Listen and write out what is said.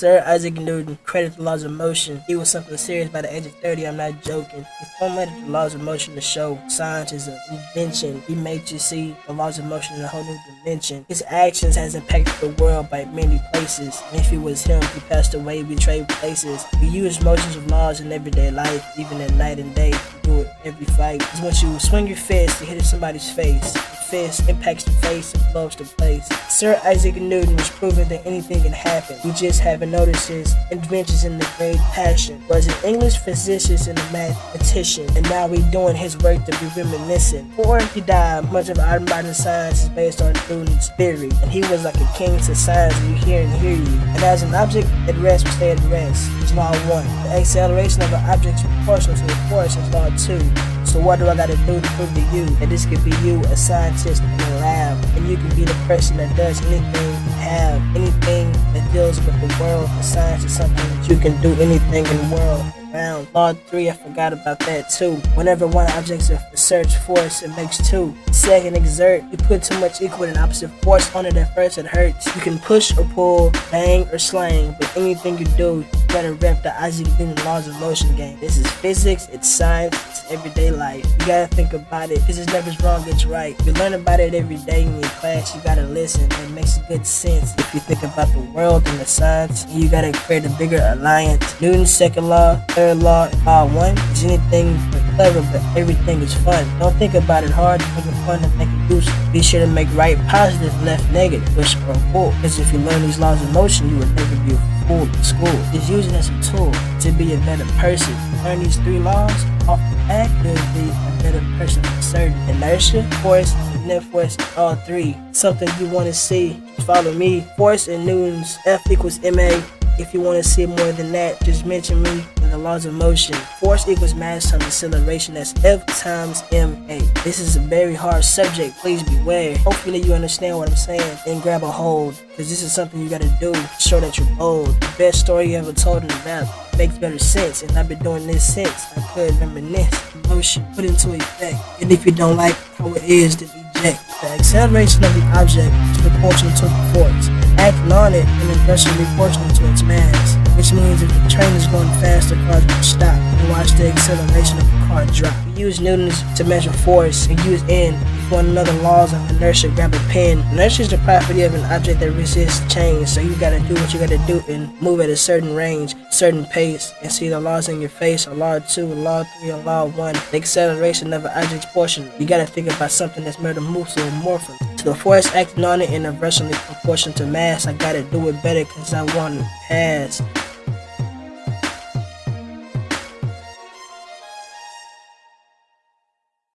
Sir Isaac Newton credited the laws of motion. He was something serious by the age of 30, I'm not joking. He formulated the laws of motion to show science is an invention. He made you see the laws of motion in a whole new dimension. His actions has impacted the world by many places. And if it was him, he passed away, we trade places. We use motions of laws in everyday life, even at night and day. We do it every fight. Because once you swing your fist, you hit somebody's face. Fist impacts the face and blows the place. Sir Isaac Newton was proving that anything can happen. We just haven't noticed his inventions in the great passion. Was an English physician and a mathematician, and now we doing his work to be reminiscent. Before he died, much of our modern science is based on Newton's theory, and he was like a king to science, and you hear you. And as an object at rest will stay at rest, it's law 1. The acceleration of an object is proportional to the force is law 2. So what do I gotta do to prove to you that this could be you, a scientist in a lab, and you can be the person that does anything, have anything that deals with the world? The science is something that you can do anything in the world. Around. Law 3, I forgot about that too. Whenever one object is a search force, it makes 2. Second, exert. You put too much equal and opposite force on it at first, it hurts. You can push or pull, bang or slang, but anything you do, you gotta rep the Isaac Newton laws of motion game. This is physics, it's science, it's everyday life. You gotta think about it, because it's never wrong, it's right. You learn about it every day in your class, you gotta listen. It makes good sense if you think about the world and the science, and you gotta create a bigger alliance. Newton's second law, third law, and law 1 is anything but clever, but everything is fun. Don't think about it hard, think it fun and think it useful. Be sure to make right positive, left negative, push or pull. Because if you learn these laws of motion, you would never be a fool in school. Just use it as a tool to be a better person. Learn these 3 laws off the back, you'll be a better person for certain. Inertia, force, and net force, all 3. Something you want to see, follow me. Force in Newton's F equals ma. If you want to see more than that, just mention me in the laws of motion. Force equals mass times acceleration, that's F times ma. This is a very hard subject, please beware. Hopefully you understand what I'm saying and grab a hold, because this is something you gotta do to show that you're bold. The best story you ever told in the rap makes better sense, and I've been doing this since I could reminisce. Motion, put into effect, and if you don't like how it is, then eject. The acceleration of the object is proportional to the force. Acting on it and inversely proportional to its mass, which means if the train is going fast, the car will stop and watch the acceleration of the car drop. We use Newton's to measure force and use N. If you want another laws of inertia, grab a pen. Inertia is the property of an object that resists change, so you gotta do what you gotta do and move at a certain range, certain pace, and see the laws in your face are law 2, law 3, and law 1. The acceleration of an object's portion. You gotta think about something that's metamorphosis. So the force acting on it in inversely proportion to mass, I gotta do it better because I want to pass.